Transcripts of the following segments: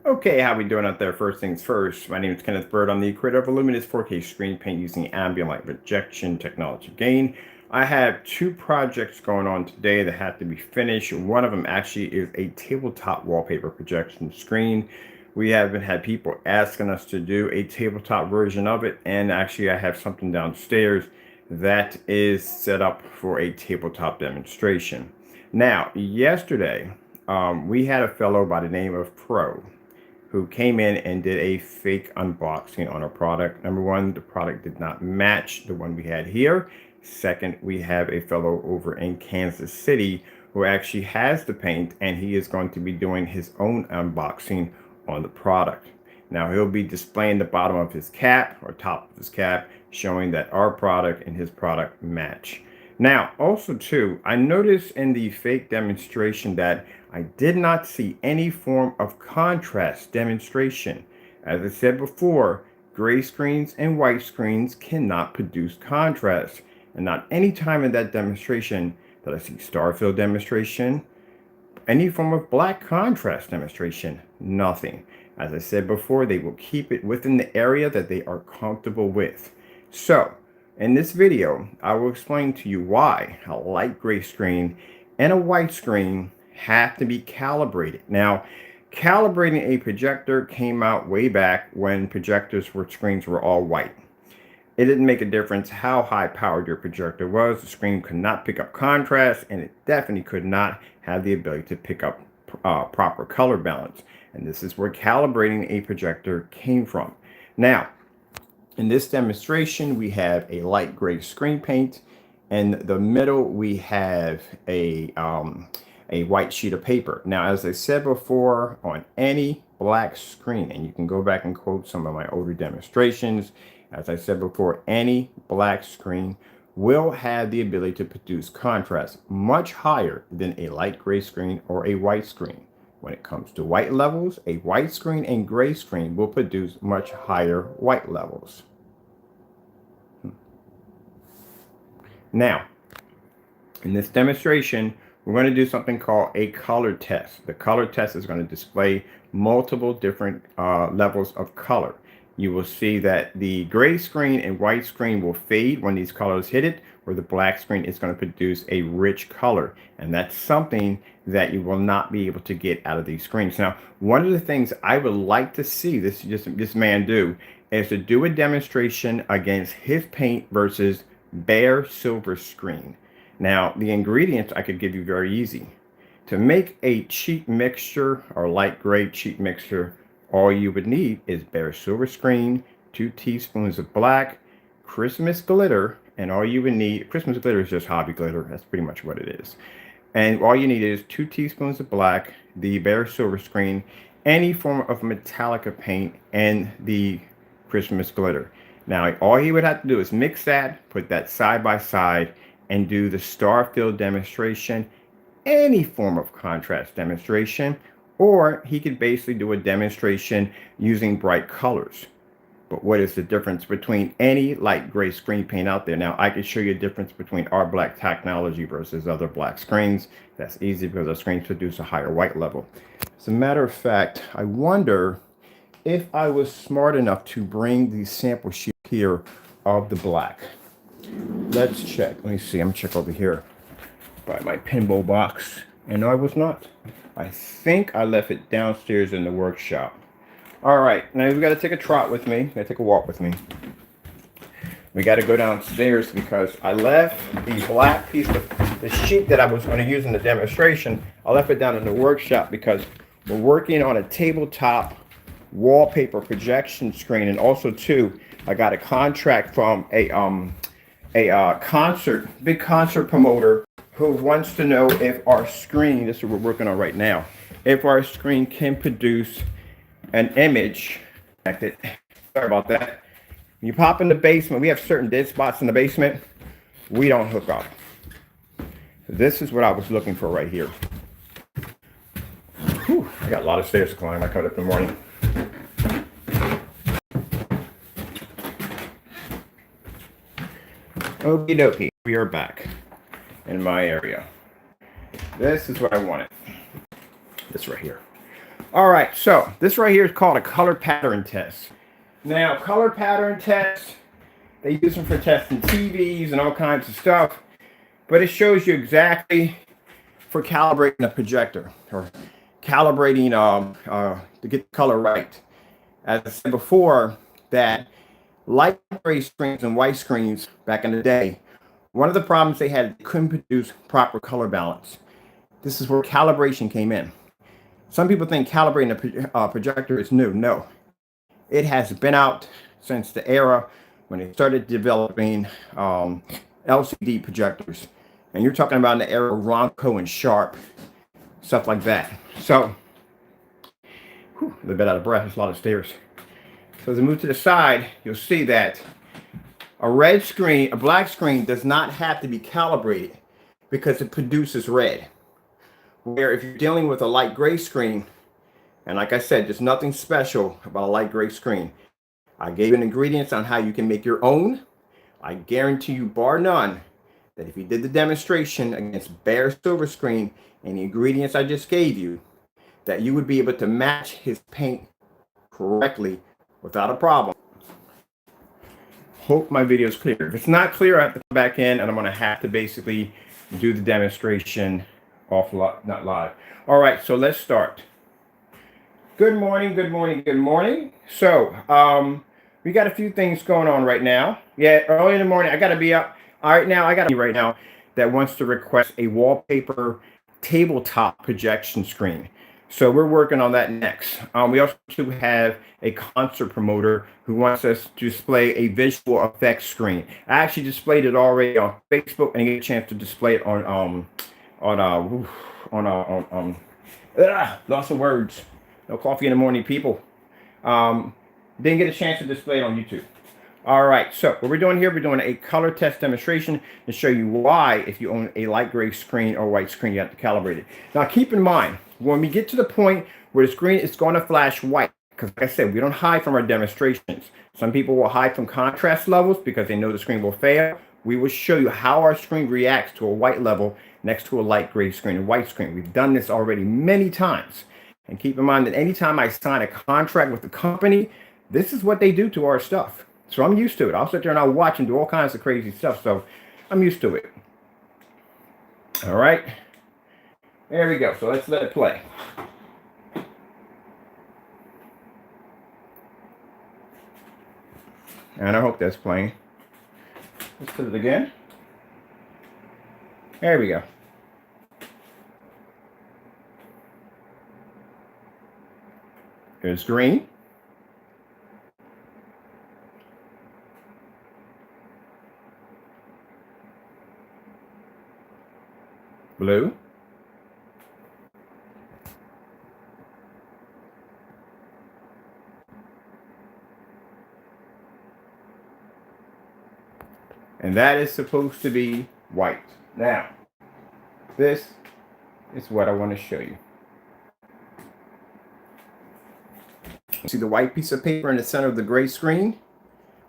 Okay, how we doing out there? First things first, my name is Kenneth Bird. I'm the creator of Illuminous 4K screen paint using ambient light rejection technology. Again, I have two projects going on today that have to be finished. One of them actually is a tabletop wallpaper projection screen. We haven't had people asking us to do a tabletop version of it, and actually I have something downstairs that is set up for a tabletop demonstration. Now, yesterday, we had a fellow by the name of Pro who came in and did a fake unboxing on a product. Number one, the product did not match the one we had here. Second, we have a fellow over in Kansas City who actually has the paint, and he is going to be doing his own unboxing on the product. Now he'll be displaying the bottom of his cap or top of his cap, showing that our product and his product match. Now, also too, I noticed in the fake demonstration that I did not see any form of contrast demonstration. As I said before, gray screens and white screens cannot produce contrast. And not any time in that demonstration that I see star fill demonstration, any form of black contrast demonstration, nothing. As I said before, they will keep it within the area that they are comfortable with. So, in this video, I will explain to you why a light gray screen and a white screen have to be calibrated. Now, calibrating a projector came out way back when projectors for screens were all white. It didn't make a difference how high powered your projector was. The screen could not pick up contrast, and it definitely could not have the ability to pick up proper color balance. And this is where calibrating a projector came from. Now, in this demonstration, we have a light gray screen paint. In the middle, we have a white sheet of paper. Now, as I said before, on any black screen, and you can go back and quote some of my older demonstrations, as I said before, any black screen will have the ability to produce contrast much higher than a light gray screen or a white screen. When it comes to white levels, a white screen and gray screen will produce much higher white levels. Now, in this demonstration, we're going to do something called a color test. The color test is going to display multiple different levels of color. You will see that the gray screen and white screen will fade when these colors hit it, where the black screen is going to produce a rich color. And that's something that you will not be able to get out of these screens. Now, one of the things I would like to see this man do is to do a demonstration against his paint versus bare silver screen. Now, the ingredients I could give you very easy. To make a cheap mixture or light gray cheap mixture, all you would need is bare silver screen, 2 teaspoons of black, Christmas glitter, and all you would need, Christmas glitter is just hobby glitter, that's pretty much what it is. And all you need is 2 teaspoons of black, the bare silver screen, any form of metallica paint, and the Christmas glitter. Now, all he would have to do is mix that, put that side by side, and do the star fill demonstration, any form of contrast demonstration, or he could basically do a demonstration using bright colors. But what is the difference between any light gray screen paint out there? Now, I can show you a difference between our black technology versus other black screens. That's easy because our screens produce a higher white level. As a matter of fact, I wonder if I was smart enough to bring the sample sheet here of the black. Let's check. Let me see. I'm gonna check over here by my pinball box. And no, I was not. I think I left it downstairs in the workshop. All right, now we've got to take a trot with me. Gotta take a walk with me. We got to go downstairs because I left the black piece of the sheet that I was going to use in the demonstration. I left it down in the workshop because we're working on a tabletop wallpaper projection screen, and also too, I got a contract from a big concert promoter who wants to know if our screen, this is what we're working on right now, if our screen can produce an image. Sorry about that. When you pop in the basement, we have certain dead spots in the basement. We don't hook up. This is what I was looking for right here. Whew, I got a lot of stairs to climb. I cut up in the morning. Okie dokie, we are back in my area. This is what I wanted. This right here. All right, so this right here is called a color pattern test. Now, color pattern tests, they use them for testing TVs and all kinds of stuff, but it shows you exactly for calibrating a projector or calibrating to get the color right. As I said before, that light gray screens and white screens back in the day, one of the problems they had, they couldn't produce proper color balance. This is where calibration came in. Some people think calibrating a projector is new. No, it has been out since the era when they started developing LCD projectors. And you're talking about in the era of Ronco and Sharp, stuff like that. So, a little bit out of breath, there's a lot of stairs. So as I move to the side, you'll see that a red screen, a black screen does not have to be calibrated because it produces red. Where if you're dealing with a light gray screen, and like I said, there's nothing special about a light gray screen. I gave you ingredients on how you can make your own. I guarantee you, bar none, that if you did the demonstration against bare silver screen and the ingredients I just gave you, that you would be able to match his paint correctly without a problem. Hope my video is clear. If it's not clear, I have to come back in and I'm going to have to basically do the demonstration not live. All right, so let's start. Good morning, good morning, good morning. So, we got a few things going on right now. Yeah, early in the morning, I got to be up. All right, now I got to be right now that wants to request a wallpaper tabletop projection screen. So we're working on that next. We also have a concert promoter who wants us to display a visual effects screen. I actually displayed it already on Facebook and get a chance to display it on lots of words. No coffee in the morning, people. Didn't get a chance to display it on YouTube. All right, so what we're doing here, we're doing a color test demonstration to show you why, if you own a light gray screen or white screen, you have to calibrate it. Now, keep in mind, when we get to the point where the screen is going to flash white, because like I said, we don't hide from our demonstrations. Some people will hide from contrast levels because they know the screen will fail. We will show you how our screen reacts to a white level next to a light gray screen and white screen. We've done this already many times. And keep in mind that anytime I sign a contract with the company, this is what they do to our stuff. So I'm used to it. I'll sit there and I'll watch and do all kinds of crazy stuff. So I'm used to it. All right. There we go. So let's let it play. And I hope that's playing. Let's put it again. There we go. Here's green. Blue. And that is supposed to be white. Now, this is what I want to show you. See the white piece of paper in the center of the gray screen?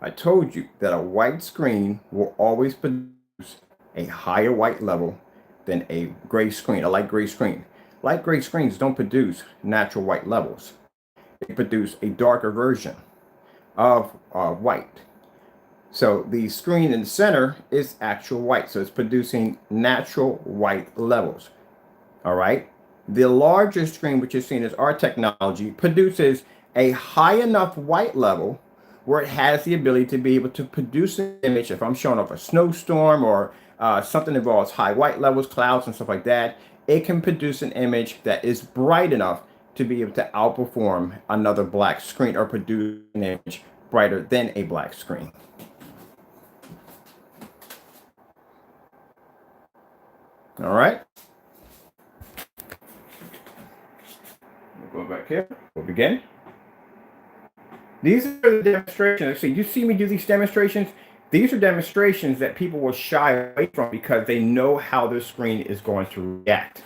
I told you that a white screen will always produce a higher white level than a gray screen, a light gray screen. Light gray screens don't produce natural white levels. They produce a darker version of white. So the screen in the center is actual white. So it's producing natural white levels. All right. The larger screen, which you're seeing is our technology, produces a high enough white level where it has the ability to be able to produce an image. If I'm showing off a snowstorm or something that involves high white levels, clouds and stuff like that, it can produce an image that is bright enough to be able to outperform another black screen or produce an image brighter than a black screen. All right. We'll go back here. We'll begin. These are the demonstrations. So you see me do these demonstrations. These are demonstrations that people will shy away from because they know how their screen is going to react.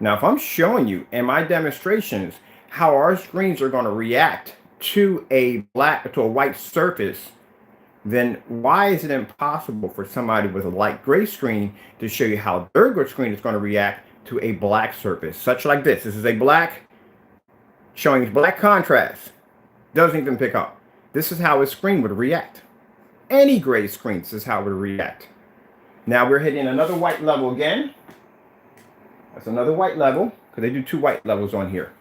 Now, if I'm showing you in my demonstrations how our screens are going to react to a white surface, then why is it impossible for somebody with a light gray screen to show you how their screen is going to react to a black surface, such like this? This is a black, showing black contrast. Doesn't even pick up. This is how a screen would react. Any gray screen, this is how it would react. Now we're hitting another white level again. That's another white level, because they do 2 white levels on here.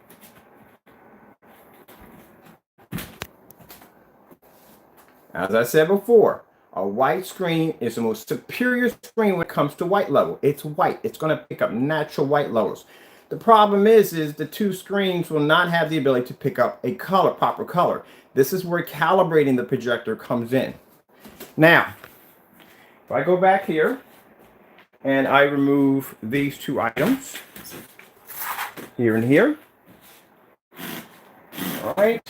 As I said before, a white screen is the most superior screen when it comes to white level. It's white. It's going to pick up natural white levels. The problem is the 2 screens will not have the ability to pick up a color, proper color. This is where calibrating the projector comes in. Now, if I go back here and I remove these 2 items, here and here. All right.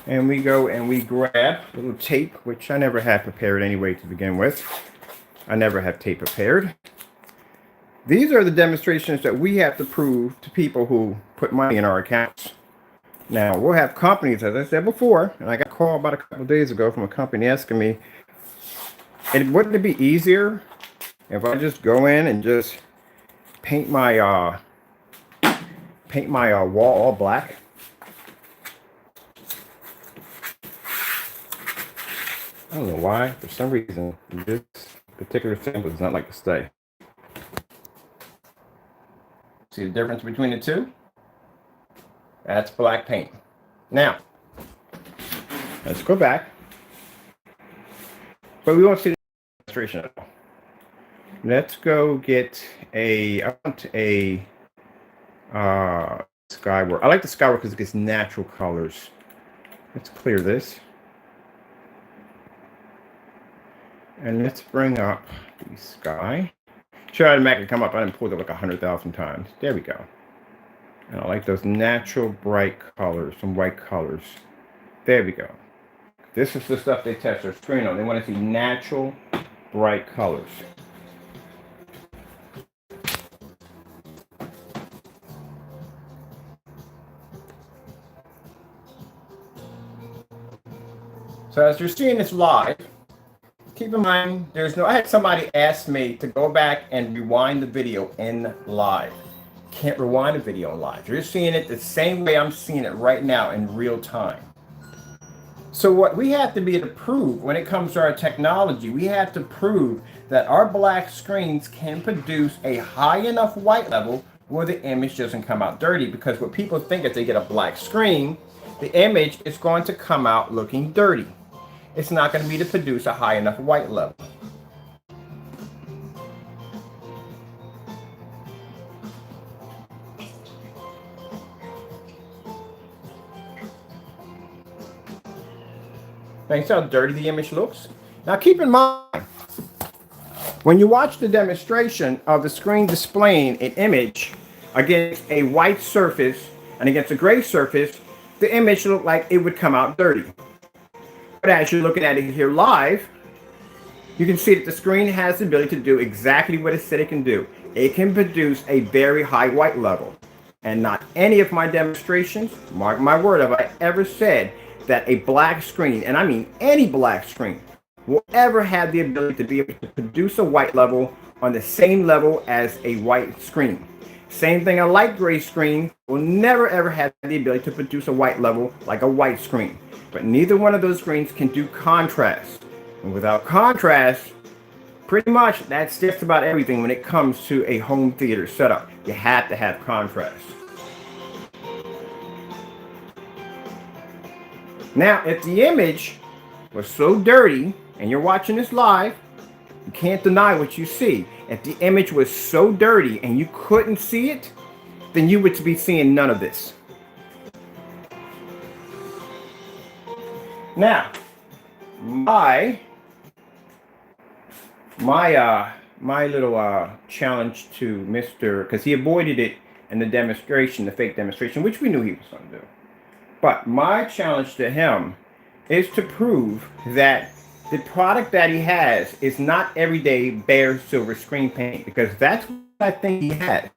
And we go and we grab a little tape, which I never had prepared anyway to begin with. I never have tape prepared. These are the demonstrations that we have to prove to people who put money in our accounts. Now, we'll have companies, as I said before, and I got a call about a couple of days ago from a company asking me, wouldn't it be easier if I just go in and just paint my wall all black? I don't know why. For some reason, this particular sample does not like to stay. See the difference between the 2? That's black paint. Now, let's go back. But we won't see the demonstration at all. Let's go get I want a Skyward. I like the Skyward because it gets natural colors. Let's clear this. And let's bring up the sky. Should automatically come up. I didn't pull it like 100,000 times. There we go. And I like those natural bright colors, some white colors. There we go. This is the stuff they test their screen on. They want to see natural bright colors. So as you're seeing this live, keep in mind, I had somebody ask me to go back and rewind the video in live. Can't rewind a video in live. You're seeing it the same way I'm seeing it right now in real time. So what we have to be able to prove when it comes to our technology, we have to prove that our black screens can produce a high enough white level where the image doesn't come out dirty. Because what people think if they get a black screen, the image is going to come out looking dirty. It's not going to be to produce a high enough white level. Thanks how dirty the image looks. Now keep in mind, when you watch the demonstration of the screen displaying an image against a white surface and against a gray surface, the image looked like it would come out dirty. But as you're looking at it here live, you can see that the screen has the ability to do exactly what it said it can do. It can produce a very high white level. And not any of my demonstrations, mark my word, have I ever said that a black screen, and I mean any black screen, will ever have the ability to be able to produce a white level on the same level as a white screen. Same thing, a light gray screen will never ever have the ability to produce a white level like a white screen. But neither one of those screens can do contrast. And without contrast, pretty much that's just about everything when it comes to a home theater setup. You have to have contrast. Now, if the image was so dirty, and you're watching this live, you can't deny what you see. If the image was so dirty and you couldn't see it, then you would be seeing none of this. Now, my little challenge to Mr. because he avoided it in the demonstration, the fake demonstration, which we knew he was going to do. But my challenge to him is to prove that the product that he has is not everyday bare silver screen paint, because that's what I think he has.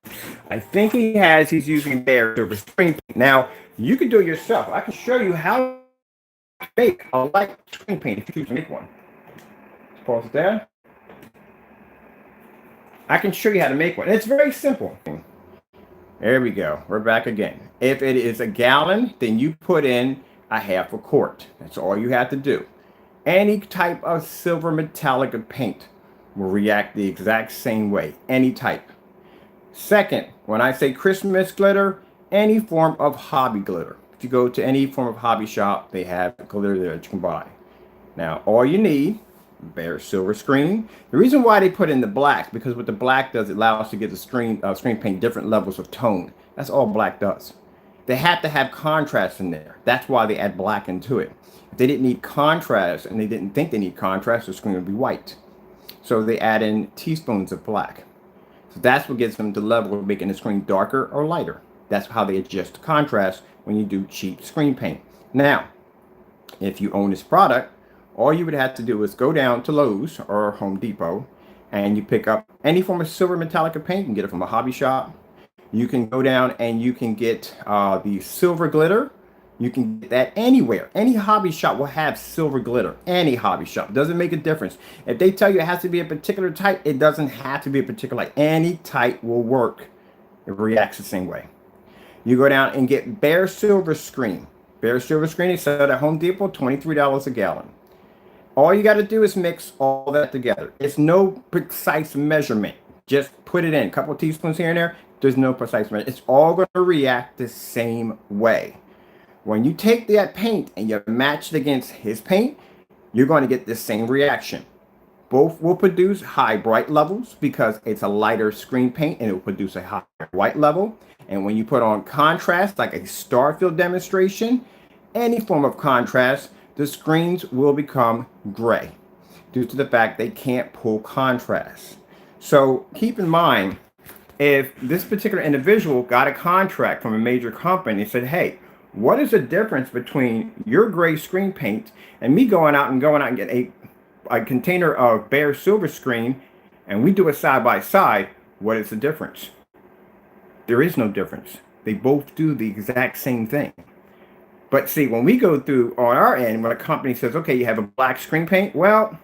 I think he's using bare silver screen paint. Now, you can do it yourself. I can show you how to make a light screen paint if you choose to make one. Let's pause it there. I can show you how to make one. It's very simple. There we go. We're back again. If it is a gallon, then you put in a half a quart. That's all you have to do. Any type of silver metallic paint will react the exact same way. Any type. Second, when I say Christmas glitter, any form of hobby glitter. If you go to any form of hobby shop, they have glitter there that you can buy. Now, all you need, bare silver screen. The reason why they put in the black, because what the black does, it allows us to get the screen paint different levels of tone. That's all black does. They have to have contrast in there. That's why they add black into it. If they didn't need contrast and they didn't think they need contrast, the screen would be white. So they add in teaspoons of black. So that's what gives them the level of making the screen darker or lighter. That's how they adjust the contrast when you do cheap screen paint. Now, if you own this product, all you would have to do is go down to Lowe's or Home Depot and you pick up any form of silver metallic paint. You can get it from a hobby shop. You can go down and you can get the silver glitter. You can get that anywhere. Any hobby shop will have silver glitter. Any hobby shop. It doesn't make a difference. If they tell you it has to be a particular type, it doesn't have to be a particular type. Any type will work. It reacts the same way. You go down and get bare silver screen. Bare silver screen is sold at Home Depot, $23 a gallon. All you got to do is mix all that together. It's no precise measurement. Just put it in. A couple of teaspoons here and there. There's no precise measurement. It's all going to react the same way. When you take that paint and you match it against his paint, you're going to get the same reaction. Both will produce high bright levels because it's a lighter screen paint and it will produce a higher white level. And when you put on contrast, like a star field demonstration, any form of contrast, the screens will become gray due to the fact they can't pull contrast. So keep in mind, if this particular individual got a contract from a major company and said, hey, what is the difference between your gray screen paint and me going out and get a container of bare silver screen and we do it side by side? What is the difference? There is no difference. They both do the exact same thing. But see, when we go through on our end, when a company says, okay, you have a black screen paint, well,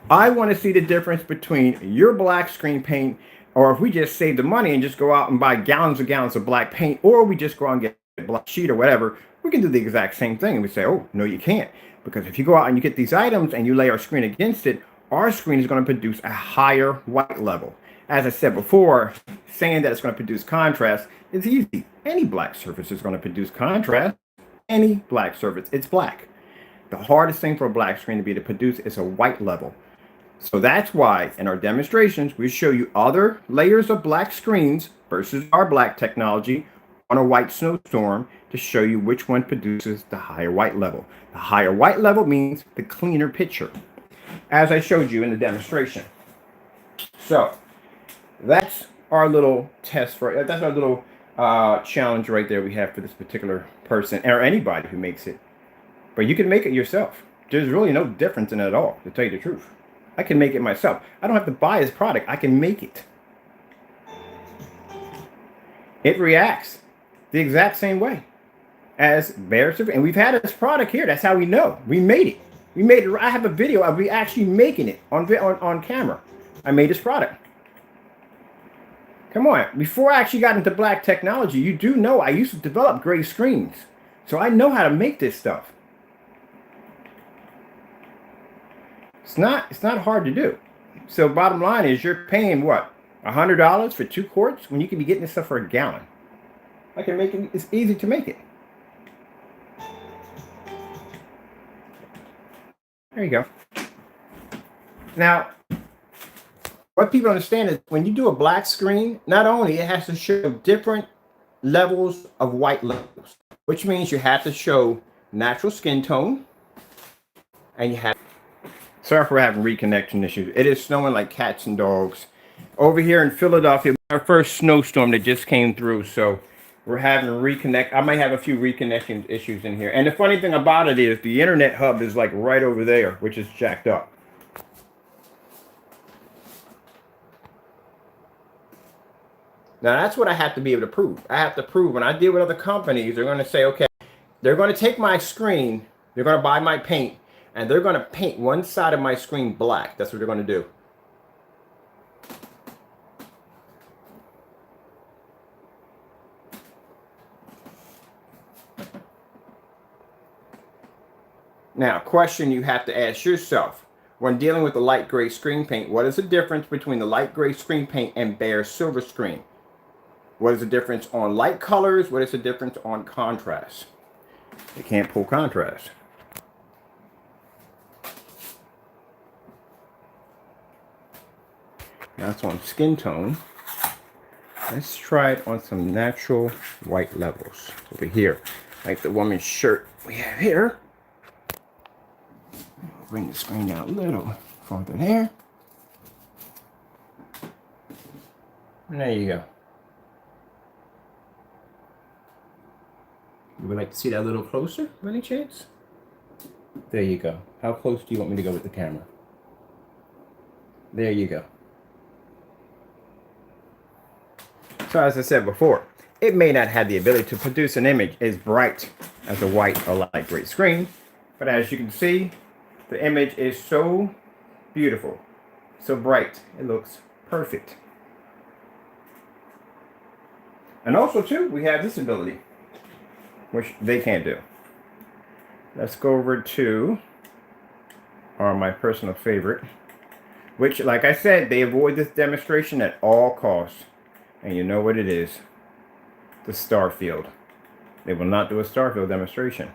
I want to see the difference between your black screen paint, or if we just save the money and just go out and buy gallons of black paint, or we just go out and get a black sheet or whatever, we can do the exact same thing. And we say, oh, no, you can't. Because if you go out and you get these items and you lay our screen against it, our screen is going to produce a higher white level. As I said before, saying that it's going to produce contrast is easy. Any black surface is going to produce contrast. Any black surface, it's black. The hardest thing for a black screen to be to produce is a white level. So that's why in our demonstrations, we show you other layers of black screens versus our black technology on a white snowstorm to show you which one produces the higher white level. The higher white level means the cleaner picture, as I showed you in the demonstration. So that's our little test that's our little challenge right there we have for this particular person or anybody who makes it. But you can make it yourself. There's really no difference in it at all, to tell you the truth. I can make it myself. I don't have to buy his product. I can make it. It reacts the exact same way as bare surface. And we've had this product here. That's how we know. We made it. We made it. I have a video of me actually making it on camera. I made this product. Come on. Before I actually got into black technology, you do know I used to develop gray screens. So I know how to make this stuff. It's not hard to do. So bottom line is you're paying what? $100 for 2 quarts when you can be getting this stuff for a gallon. I can make it. It's easy to make it. There you go. Now, what people understand is when you do a black screen, not only it has to show different levels of white levels, which means you have to show natural skin tone, and you have. Sorry for having reconnection issues. It is snowing like cats and dogs over here in Philadelphia. Our first snowstorm that just came through, so we're having reconnect. I might have a few reconnection issues in here. And the funny thing about it is the internet hub is like right over there, which is jacked up. Now that's what I have to be able to prove. I have to prove when I deal with other companies, they're going to say, okay, they're going to take my screen, they're going to buy my paint, and they're going to paint one side of my screen black. That's what they're going to do. Now, question you have to ask yourself when dealing with the light gray screen paint, what is the difference between the light gray screen paint and bare silver screen? What is the difference on light colors? What is the difference on contrast? You can't pull contrast. That's on skin tone. Let's try it on some natural white levels over here. Like the woman's shirt we have here. Bring the screen down a little farther there. And there you go. You would like to see that a little closer, by any chance? There you go. How close do you want me to go with the camera? There you go. So as I said before, it may not have the ability to produce an image as bright as a white or light gray screen, but as you can see, the image is so beautiful, so bright, it looks perfect. And also too, we have this ability, which they can't do. Let's go over to my personal favorite, which, like I said, they avoid this demonstration at all costs. And you know what it is? The star field. They will not do a star field demonstration.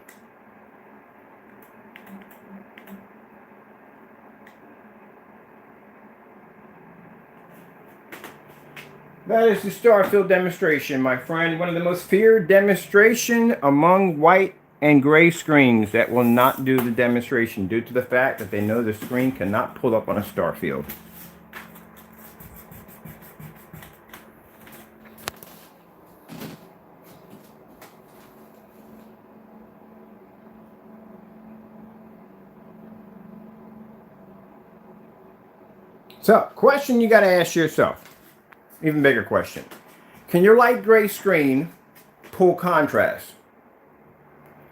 That is the star field demonstration, my friend. One of the most feared demonstration among white and gray screens that will not do the demonstration due to the fact that they know the screen cannot pull up on a star field. So, question you got to ask yourself, even bigger question. Can your light gray screen pull contrast?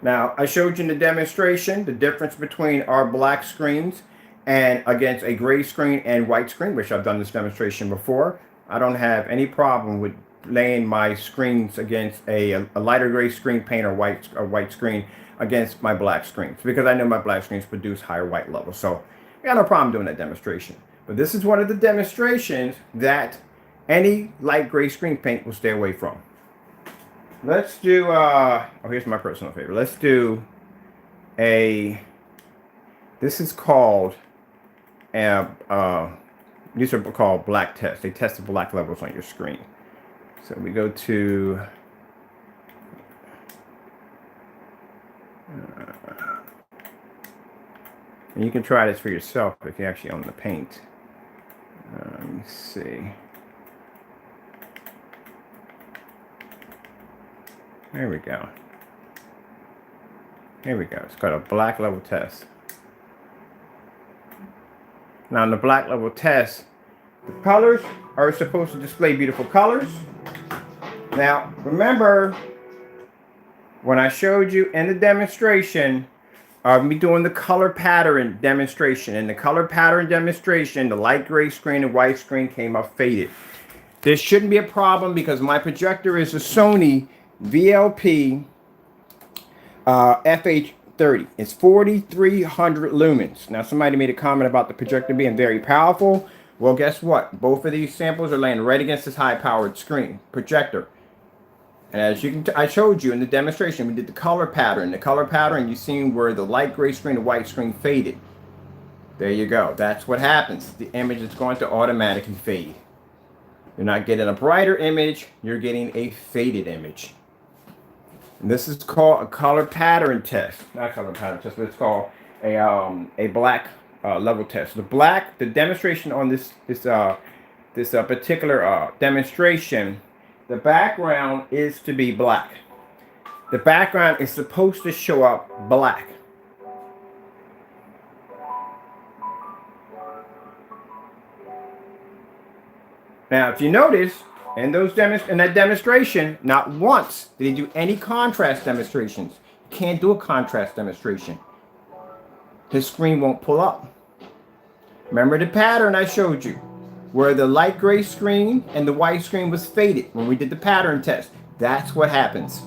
Now, I showed you in the demonstration the difference between our black screens and against a gray screen and white screen, which I've done this demonstration before. I don't have any problem with laying my screens against a lighter gray screen paint or white screen against my black screens, because I know my black screens produce higher white levels. So, I got no problem doing that demonstration. But this is one of the demonstrations that any light gray screen paint will stay away from. Let's do, here's my personal favorite. Let's do this is called, these are called black tests. They test the black levels on your screen. So we go to, and you can try this for yourself if you actually own the paint. Let me see. There we go. Here we go. It's called a black level test. Now in the black level test, the colors are supposed to display beautiful colors. Now remember, when I showed you in the demonstration of me doing the color pattern demonstration, in the color pattern demonstration, the light gray screen and white screen came up faded. This shouldn't be a problem because my projector is a Sony VLP FH30. It's 4,300 lumens. Now somebody made a comment about the projector being very powerful. Well, guess what? Both of these samples are laying right against this high-powered screen projector. And as you can, I showed you in the demonstration, we did the color pattern. The color pattern, you seen where the light gray screen and white screen faded. There you go. That's what happens. The image is going to automatically fade. You're not getting a brighter image. You're getting a faded image. And this is called a color pattern test. Not color pattern test, but it's called a black level test. The demonstration on this particular demonstration, the background is to be black. The background is supposed to show up black. Now, if you notice, in that demonstration, not once did he do any contrast demonstrations. You can't do a contrast demonstration. His screen won't pull up. Remember the pattern I showed you, where the light gray screen and the white screen was faded when we did the pattern test. That's what happens.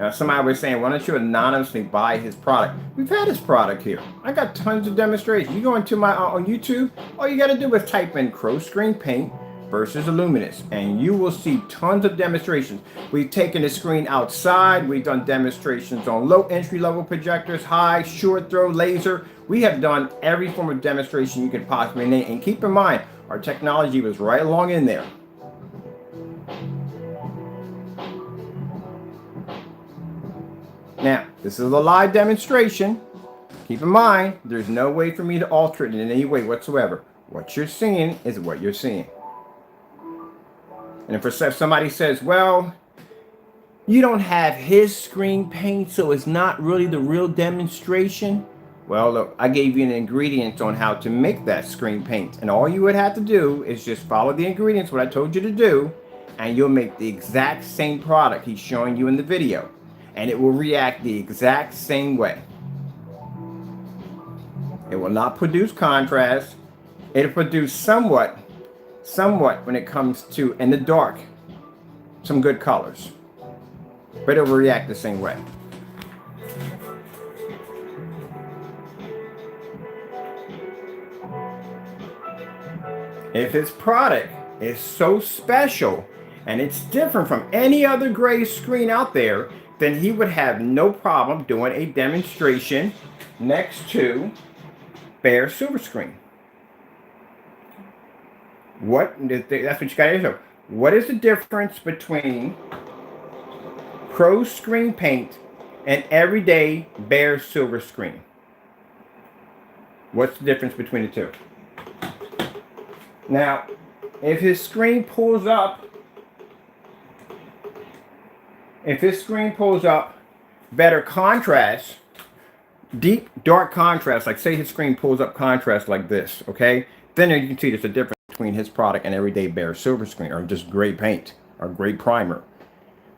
Now, somebody was saying, why don't you anonymously buy his product? We've had his product here. I got tons of demonstrations. You go into my on YouTube, all you got to do is type in Crow Screen Paint versus Illuminous, and you will see tons of demonstrations. We've taken the screen outside. We've done demonstrations on low entry level projectors, high, short throw, laser. We have done every form of demonstration you could possibly name. And keep in mind, our technology was right along in there. Now, this is a live demonstration. Keep in mind, there's no way for me to alter it in any way whatsoever. What you're seeing is what you're seeing. And if somebody says, well, you don't have his screen paint, so it's not really the real demonstration. Well, look, I gave you an ingredient on how to make that screen paint. And all you would have to do is just follow the ingredients, what I told you to do, and you'll make the exact same product he's showing you in the video. And it will react the exact same way. It will not produce contrast. It'll produce somewhat when it comes to, in the dark, some good colors. But it will react the same way. If his product is so special and it's different from any other gray screen out there, then he would have no problem doing a demonstration next to bare silver screen. That's what you got to do. What is the difference between Crow Screen Paint and everyday bare silver screen? What's the difference between the two? Now, if his screen pulls up, better contrast, deep, dark contrast, like say his screen pulls up contrast like this, okay? Then you can see there's a difference between his product and everyday bare silver screen, or just gray paint, or gray primer.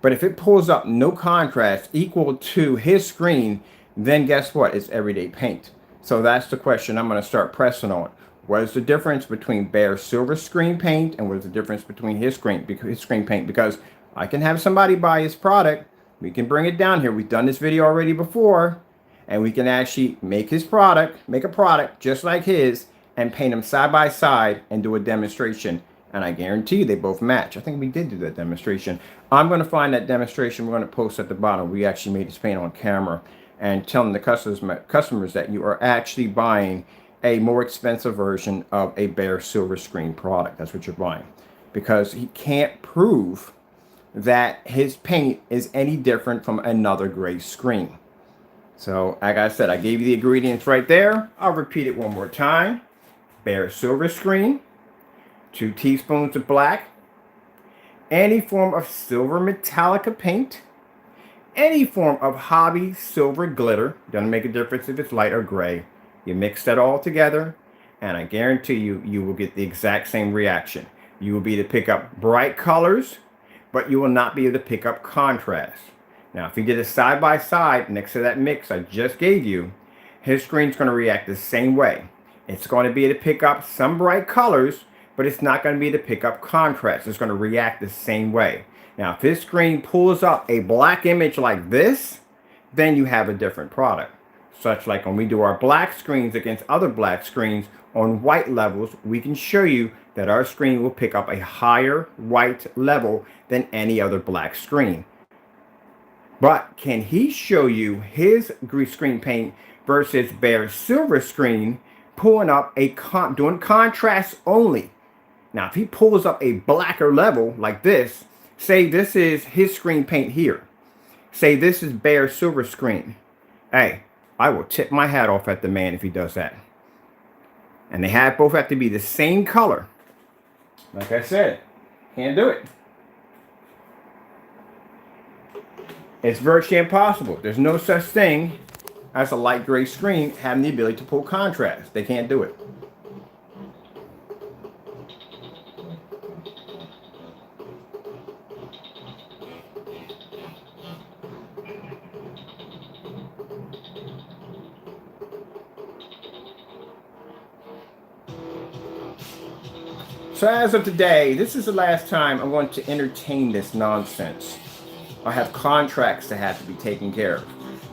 But if it pulls up no contrast equal to his screen, then guess what? It's everyday paint. So that's the question I'm going to start pressing on. What is the difference between bare silver screen paint and what is the difference between his screen paint? Because I can have somebody buy his product. We can bring it down here. We've done this video already before, and we can actually make a product just like his, and paint them side by side and do a demonstration. And I guarantee you they both match. I think we did do that demonstration. I'm going to find that demonstration. We're going to post at the bottom. We actually made this paint on camera and telling the customers that you are actually buying a more expensive version of a bare silver screen product. That's what you're buying, because he can't prove that his paint is any different from another gray screen. So like I said, I gave you the ingredients right there. I'll repeat it one more time. Bare silver screen, 2 teaspoons of black, any form of silver Metallica paint, any form of hobby silver glitter. Doesn't make a difference if it's light or gray. You mix that all together, and I guarantee you, you will get the exact same reaction. You will be able to pick up bright colors, but you will not be able to pick up contrast. Now, if you did a side by side next to that mix I just gave you, his screen's going to react the same way. It's going to be able to pick up some bright colors, but it's not going to be able to pick up contrast. It's going to react the same way. Now, if his screen pulls up a black image like this, then you have a different product. Such like when we do our black screens against other black screens on white levels, we can show you that our screen will pick up a higher white level than any other black screen. But can he show you his screen paint versus bare silver screen pulling up doing contrast only? Now, if he pulls up a blacker level like this, say this is his screen paint here. Say this is bare silver screen. Hey, I will tip my hat off at the man if he does that. And they both have to be the same color. Like I said, can't do it. It's virtually impossible. There's no such thing as a light gray screen having the ability to pull contrast. They can't do it. So as of today, this is the last time I'm going to entertain this nonsense. I have contracts that have to be taken care of.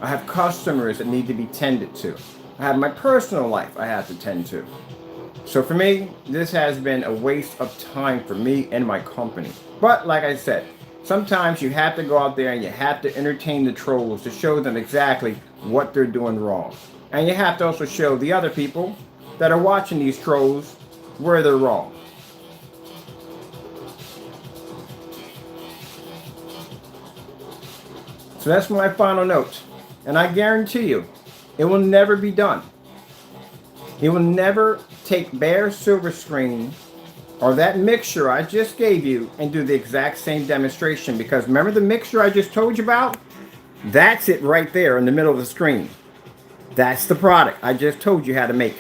I have customers that need to be tended to. I have my personal life I have to tend to. So for me, this has been a waste of time for me and my company. But like I said, sometimes you have to go out there and you have to entertain the trolls to show them exactly what they're doing wrong. And you have to also show the other people that are watching these trolls where they're wrong. So that's my final note. And I guarantee you, it will never be done. It will never take bare silver screen or that mixture I just gave you and do the exact same demonstration, because remember the mixture I just told you about? That's it right there in the middle of the screen. That's the product I just told you how to make.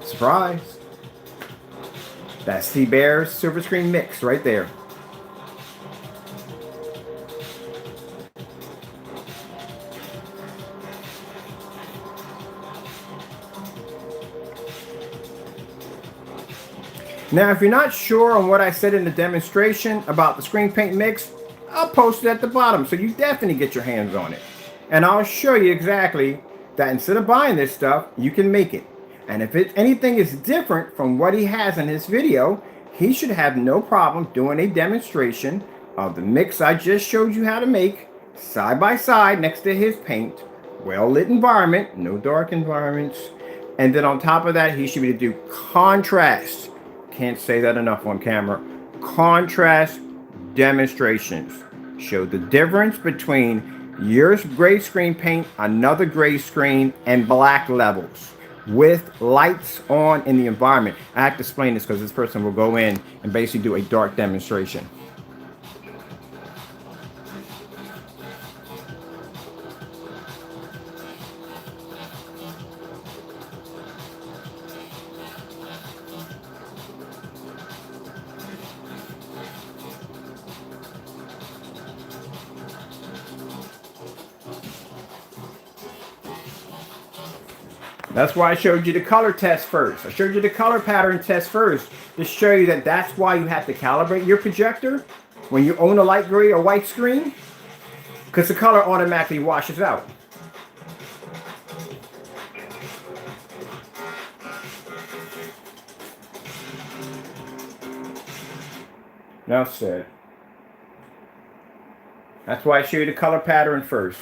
Surprise. That's the bare silver screen mix right there. Now, if you're not sure on what I said in the demonstration about the screen paint mix, I'll post it at the bottom so you definitely get your hands on it. And I'll show you exactly that instead of buying this stuff, you can make it. And if anything is different from what he has in his video, he should have no problem doing a demonstration of the mix I just showed you how to make, side by side next to his paint, well-lit environment, no dark environments. And then on top of that, he should be able to do contrast. Can't say that enough on camera. Contrast demonstrations. Show the difference between your gray screen paint, another gray screen, and black levels with lights on in the environment. I have to explain this because this person will go in and basically do a dark demonstration. That's why I showed you the color test first. I showed you the color pattern test first to show you that that's why you have to calibrate your projector when you own a light gray or white screen, because the color automatically washes out. Now said. That's why I show you the color pattern first,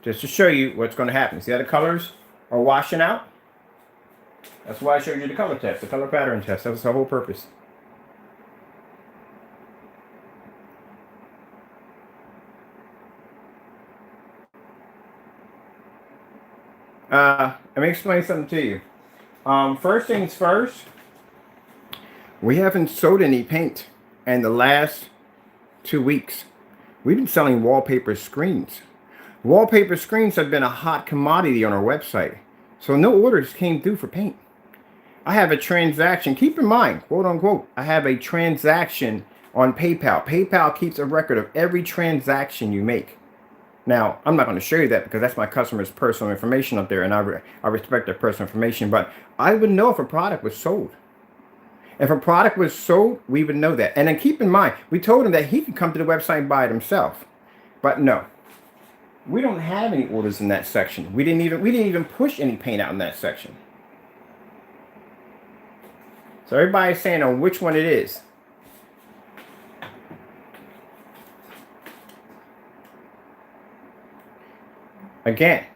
just to show you what's going to happen. See how the colors are washing out? That's why I showed you the color test, the color pattern test. That was the whole purpose. Let me explain something to you. First things first, we haven't sold any paint in the last 2 weeks. We've been selling wallpaper screens. Wallpaper screens have been a hot commodity on our website, so no orders came through for paint. I have a transaction, keep in mind, quote unquote, I have a transaction on PayPal. PayPal keeps a record of every transaction you make. Now, I'm not going to show you that because that's my customer's personal information up there, and I respect their personal information, but I would know if a product was sold. If a product was sold, we would know that. And then keep in mind, we told him that he could come to the website and buy it himself. But no. We don't have any orders in that section. We didn't even push any paint out in that section. So everybody's saying on which one it is. Again,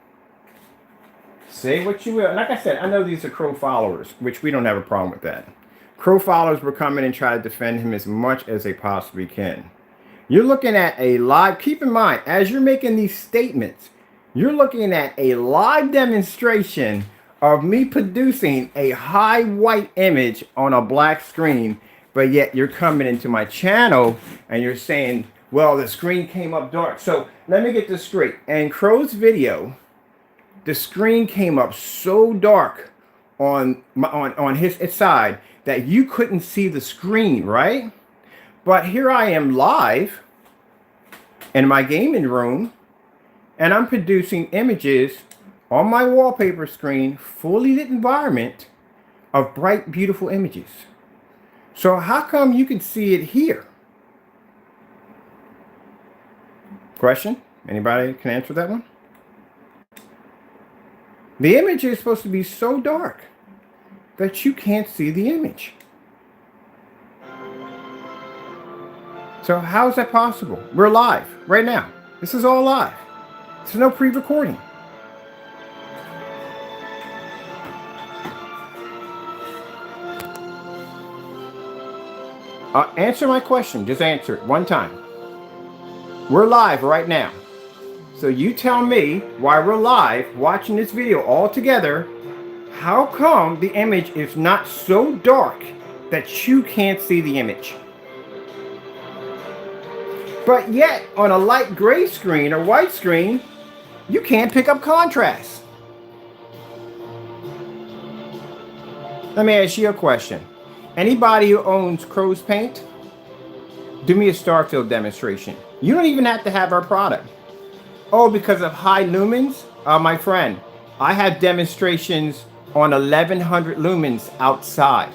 say what you will. Like I said, I know these are Crow followers, which we don't have a problem with that. Crow followers will come in and try to defend him as much as they possibly can. You're looking at a live, keep in mind, as you're making these statements, you're looking at a live demonstration of me producing a high white image on a black screen, but yet you're coming into my channel and you're saying, well, the screen came up dark. So let me get this straight. In Crow's video, the screen came up so dark on his side that you couldn't see the screen, right? But here I am live in my gaming room, and I'm producing images on my wallpaper screen, fully lit environment of bright, beautiful images. So how come you can see it here? Question? Anybody can answer that one? The image is supposed to be so dark that you can't see the image. So how is that possible? We're live right now. This is all live. There's no pre-recording. Answer my question. Just answer it one time. We're live right now. So you tell me why we're live watching this video all together. How come the image is not so dark that you can't see the image? But yet on a light gray screen or white screen, you can't pick up contrast. Let me ask you a question. Anybody who owns Crow's Paint, do me a Starfield demonstration. You don't even have to have our product. Oh, because of high lumens? My friend, I have demonstrations on 1100 lumens outside.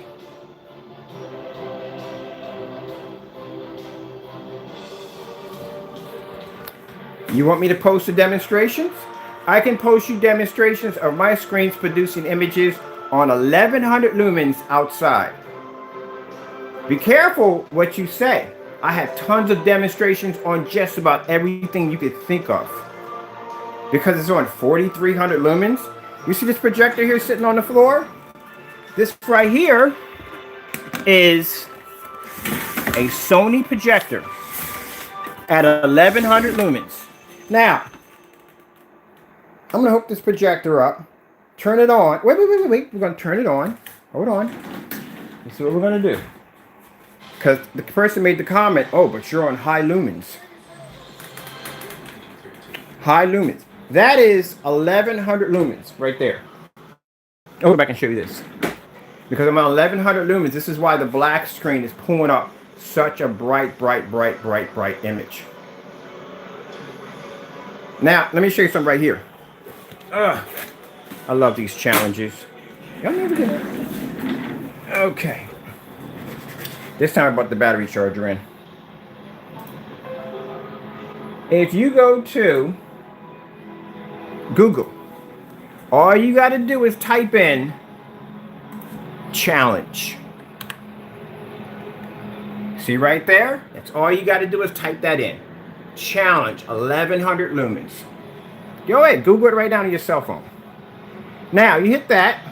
You want me to post the demonstrations? I can post you demonstrations of my screens producing images on 1100 lumens outside. Be careful what you say. I have tons of demonstrations on just about everything you could think of. Because it's on 4300 lumens. You see this projector here sitting on the floor? This right here is a Sony projector at 1100 lumens. Now, I'm going to hook this projector up, turn it on. Wait. We're going to turn it on. Hold on. Let's see what we're going to do. Because the person made the comment, oh, but you're on high lumens. High lumens. That is 1100 lumens right there. I'll go back and show you this. Because I'm on 1100 lumens, this is why the black screen is pulling up such a bright image. Now, let me show you something right here. I love these challenges. Y'all never get it. Okay. This time I brought the battery charger in. If you go to Google, all you got to do is type in challenge. See right there? That's all you got to do is type that in. Challenge 1100 lumens. Go ahead, Google it right down on your cell phone. Now you hit that.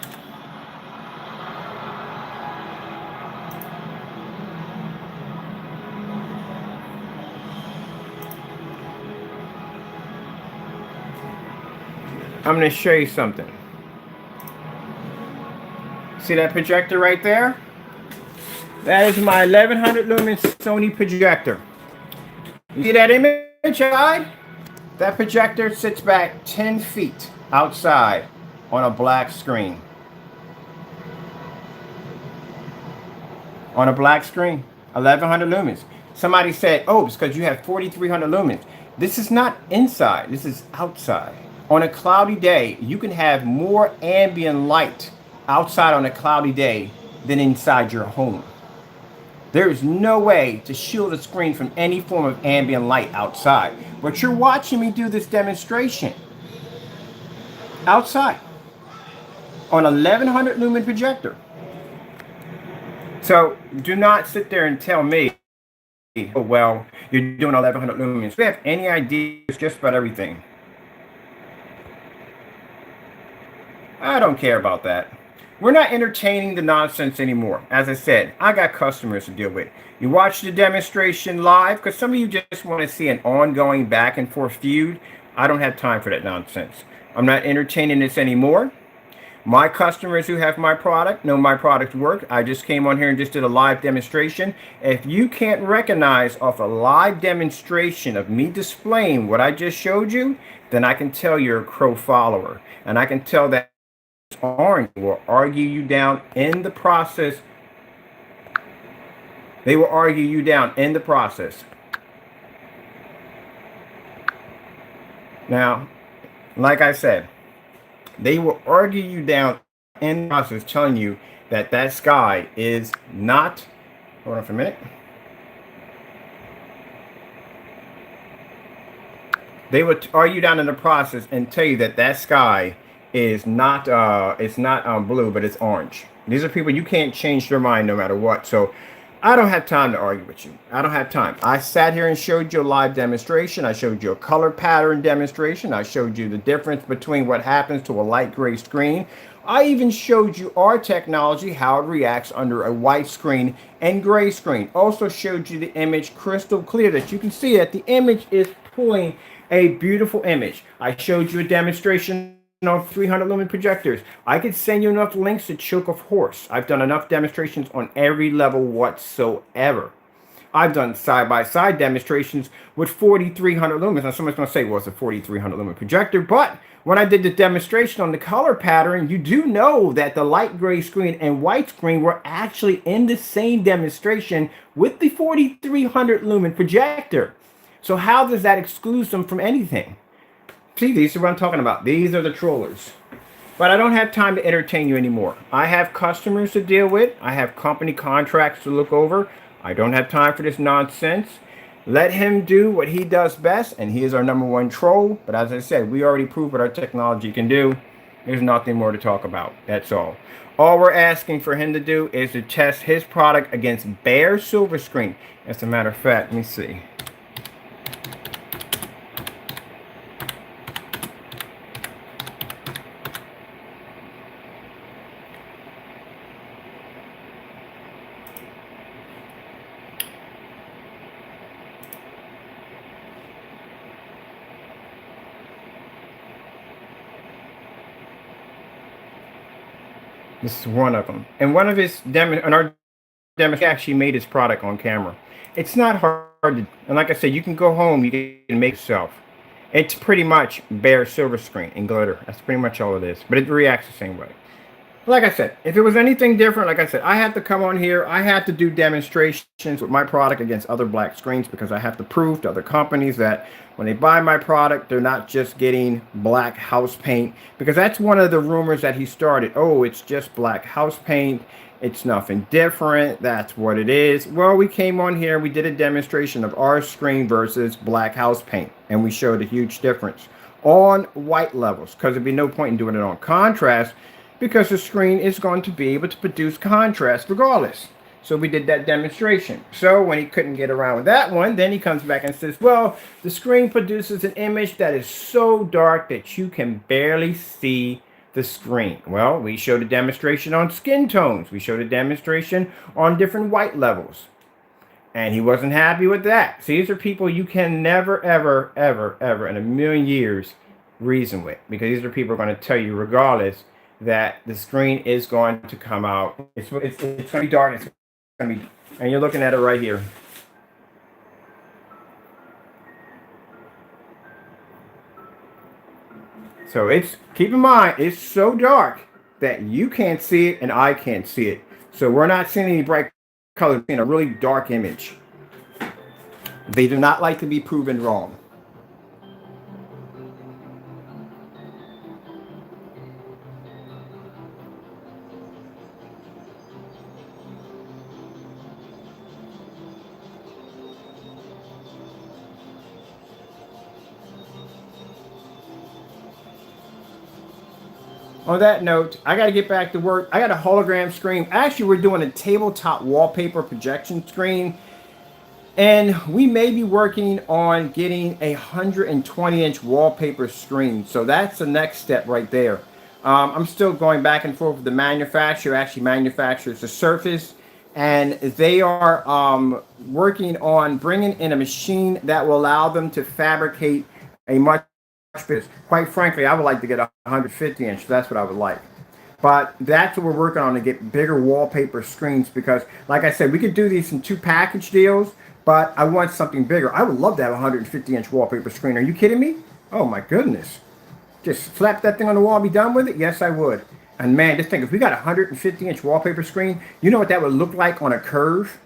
I'm going to show you something. See that projector right there? That is my 1100 lumens Sony projector. You see that image outside? That projector sits back 10 feet outside on a black screen. On a black screen, 1100 lumens. Somebody said, oh, it's because you have 4300 lumens. This is not inside, this is outside. On a cloudy day, you can have more ambient light outside on a cloudy day than inside your home. There is no way to shield a screen from any form of ambient light outside. But you're watching me do this demonstration outside on 1100 lumen projector. So do not sit there and tell me, oh, well, you're doing 1100 lumens. If you have any ideas just about everything, I don't care about that. We're not entertaining the nonsense anymore. As I said, I got customers to deal with. You watch the demonstration live because some of you just want to see an ongoing back and forth feud. I don't have time for that nonsense. I'm not entertaining this anymore. My customers who have my product know my product works. I just came on here and just did a live demonstration. If you can't recognize off a live demonstration of me displaying what I just showed you, then I can tell you're a Crow follower. And I can tell that orange will argue you down in the process. They will argue you down in the process. Now, like I said, they will argue you down in the process telling you that that sky is not Hold on for a minute. They would argue down in the process and tell you that that sky is not it's not blue, but it's orange. These are people you can't change their mind no matter what. So I don't have time to argue with you. I don't have time. I sat here and showed you a live demonstration. I showed you a color pattern demonstration. I showed you the difference between what happens to a light gray screen. I even showed you our technology, how it reacts under a white screen and gray screen. Also showed you the image crystal clear that you can see that the image is pulling a beautiful image. I showed you a demonstration on 300 lumen projectors. I could send you enough links to choke a horse. I've done enough demonstrations on every level whatsoever. I've done side-by-side demonstrations with 4,300 lumens. Now someone's going to say, well, it's a 4,300 lumen projector, but when I did the demonstration on the color pattern, you do know that the light gray screen and white screen were actually in the same demonstration with the 4,300 lumen projector. So how does that exclude them from anything? See, these are what I'm talking about. These are the trollers. But I don't have time to entertain you anymore. I have customers to deal with. I have company contracts to look over. I don't have time for this nonsense. Let him do what he does best, and he is our #1 troll. But as I said, we already proved what our technology can do. There's nothing more to talk about. That's all. All we're asking for him to do is to test his product against bare silver screen. As a matter of fact, let me see. This is one of them. And one of his demo, he actually made his product on camera. It's not hard to, and like I said, you can go home, you can make yourself. It's pretty much bare silver screen and glitter. That's pretty much all it is. But it reacts the same way. Like I said, if it was anything different, like I said, I have to come on here. I have to do demonstrations with my product against other black screens because I have to prove to other companies that when they buy my product, they're not just getting black house paint. Because that's one of the rumors that he started. Oh, it's just black house paint. It's nothing different. That's what it is. Well, we came on here. We did a demonstration of our screen versus black house paint. And we showed a huge difference on white levels because there'd be no point in doing it on contrast, because the screen is going to be able to produce contrast regardless. So we did that demonstration. So when he couldn't get around with that one, then he comes back and says, well, the screen produces an image that is so dark that you can barely see the screen. Well, we showed a demonstration on skin tones. We showed a demonstration on different white levels. And he wasn't happy with that. So these are people you can never, ever, ever, ever in a million years reason with. Because these are people who are going to tell you regardless that the screen is going to come out. It's going to be dark. It's going to be, and you're looking at it right here. So it's, keep in mind, it's so dark that you can't see it and I can't see it. So we're not seeing any bright colors in a really dark image. They do not like to be proven wrong. On that note, I got to get back to work. I got a hologram screen. Actually, we're doing a tabletop wallpaper projection screen. And we may be working on getting a 120-inch wallpaper screen. So that's the next step right there. I'm still going back and forth with the manufacturer. Actually manufactures the surface. And they are working on bringing in a machine that will allow them to fabricate a much bigger. Quite frankly, I would like to get a 150-inch. That's what I would like. But that's what we're working on, to get bigger wallpaper screens, because like I said, we could do these in 2 package deals, but I want something bigger. I would love to have a 150-inch wallpaper screen. Are you kidding me? Oh my goodness. Just slap that thing on the wall and be done with it? Yes, I would. And man, just think, if we got a 150-inch wallpaper screen, you know what that would look like on a curve?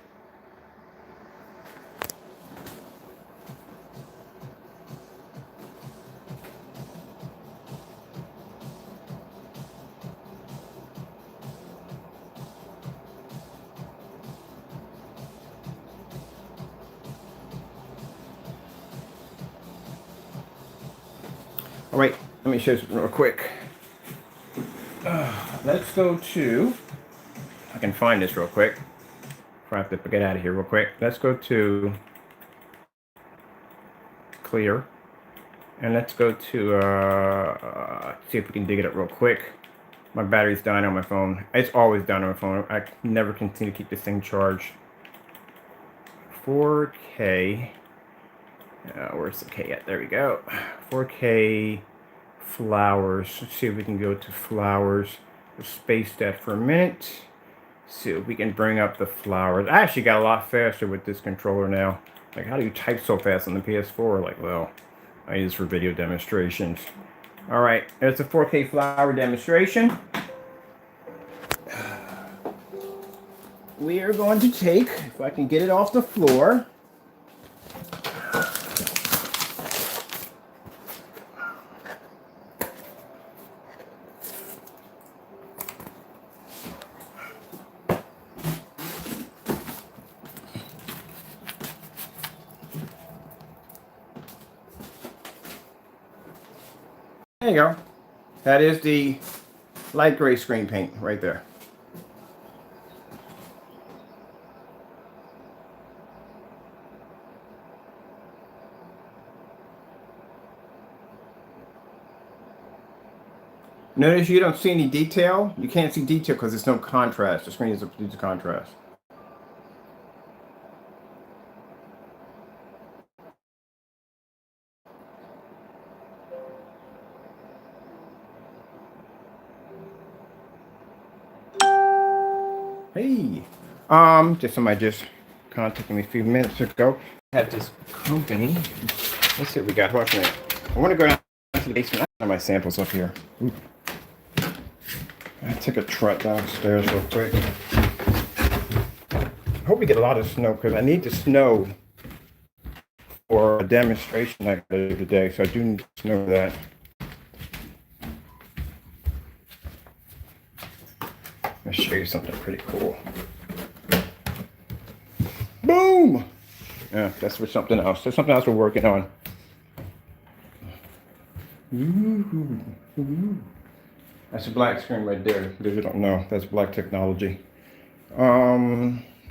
Oh wait, let me show you something real quick. Let's go to, I can find this real quick. I have to get out of here real quick. Let's go to clear. And let's go to, see if we can dig it up real quick. My battery's dying on my phone. It's always down on my phone. I never continue to keep this thing charged. 4K. Where's the K at? There we go. 4K flowers. Let's see if we can go to flowers. We'll space that for a minute. See if we can bring up the flowers. I actually got a lot faster with this controller now. Like, how do you type so fast on the PS4? Like, well, I use this for video demonstrations. All right, there's a 4K flower demonstration. We are going to take, if I can get it off the floor. There you go. That is the light gray screen paint right there. Notice you don't see any detail. You can't see detail because there's no contrast. The screen doesn't produce contrast. Hey, just somebody just contacted me a few minutes ago. I had this company. Let's see what we got. Watch me. I want to go down to the basement. I have my samples up here. Ooh. I took a trot downstairs real quick. I hope we get a lot of snow because I need the snow for a demonstration I gotta do today. So I do need snow for that. Let me show you something pretty cool. Boom! Yeah, that's for something else. There's something else we're working on. That's a black screen right there. Because you don't know, that's black technology. Let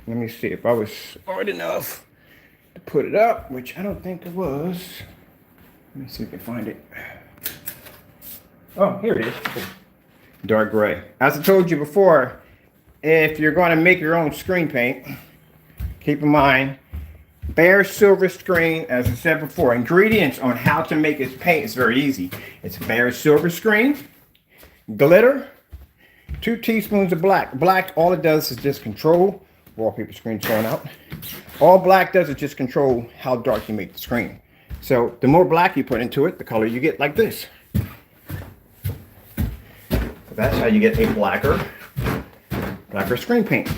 me see if I was smart enough to put it up, which I don't think it was. Let me see if I can find it. Oh, here it is. Dark gray. As I told you before, if you're going to make your own screen paint, keep in mind, bare silver screen, as I said before, ingredients on how to make this paint is very easy. It's bare silver screen, glitter, 2 teaspoons of black. Black, all it does is just control, wallpaper screen showing out. All black does is just control how dark you make the screen. So the more black you put into it, the color you get like this. That's how you get a blacker screen paint.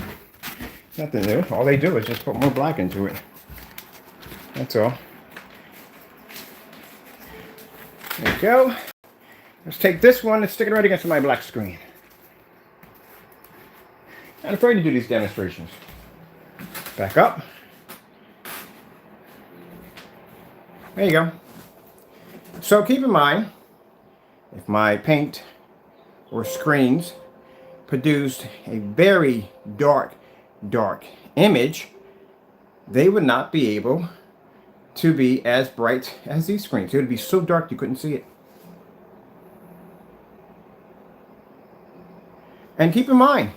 Nothing new. All they do is just put more black into it. That's all. There you go. Let's take this one and stick it right against my black screen. Not afraid to do these demonstrations. Back up. There you go. So keep in mind, if my paint or screens produced a very dark image, they would not be able to be as bright as these screens. It would be so dark you couldn't see it. And keep in mind,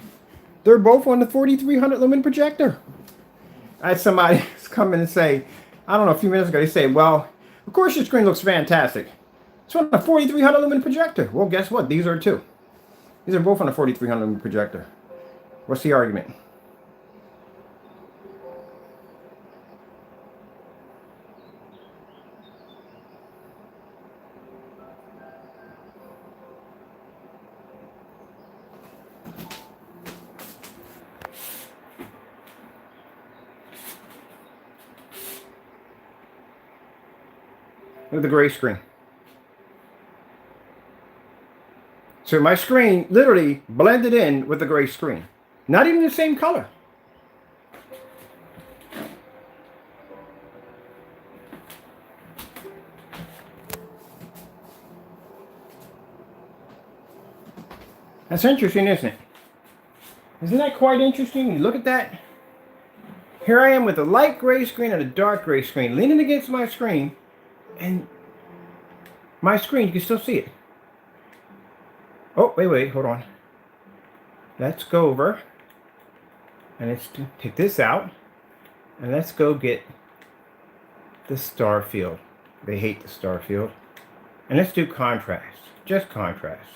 they're both on the 4300 lumen projector. I had somebody come in and say, I don't know, a few minutes ago, they say, well, of course your screen looks fantastic. It's on a 4300 lumen projector. Well, guess what? These are too. These are both on a 4300 lumen projector. What's the argument? Look at the gray screen. So my screen literally blended in with the gray screen. Not even the same color. That's interesting, isn't it? Isn't that quite interesting? You look at that. Here I am with a light gray screen and a dark gray screen leaning against my screen, and my screen, you can still see it. Oh, wait, hold on. Let's go over and let's take this out and let's go get the star field. They hate the star field. And let's do contrast, just contrast.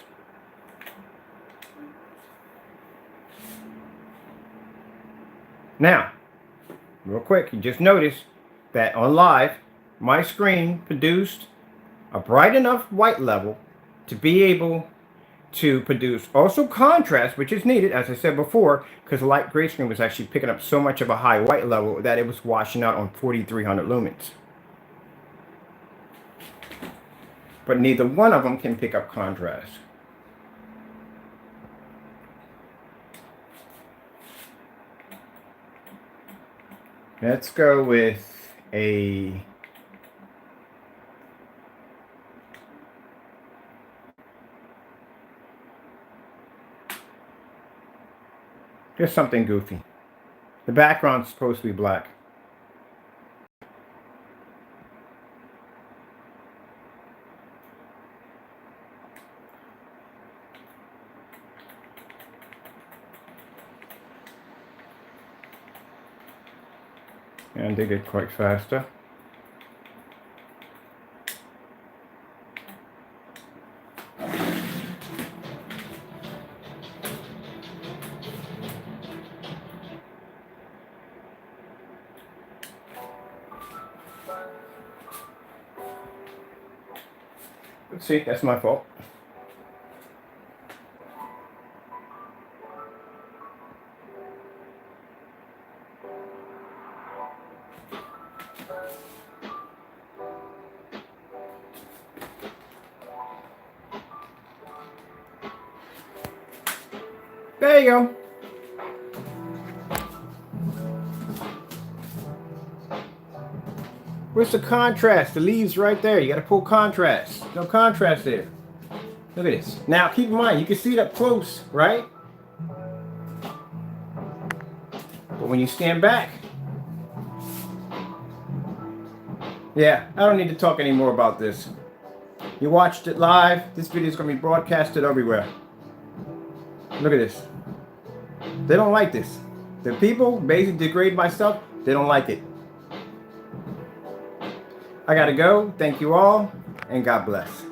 Now, real quick, you just notice that on live, my screen produced a bright enough white level to be able to produce also contrast, which is needed, as I said before, because the light gray screen was actually picking up so much of a high white level that it was washing out on 4,300 lumens. But neither one of them can pick up contrast. Let's go with a just something goofy. The background's supposed to be black. And they get quite faster. Let's see, that's my fault. There you go. Where's the contrast? The leaves right there. You got to pull contrast. No contrast there. Look at this. Now, keep in mind, you can see it up close, right? But when you stand back, yeah, I don't need to talk anymore about this. You watched it live. This video is going to be broadcasted everywhere. Look at this. They don't like this. The people basically degrade my stuff. They don't like it. I gotta go. Thank you all, and God bless.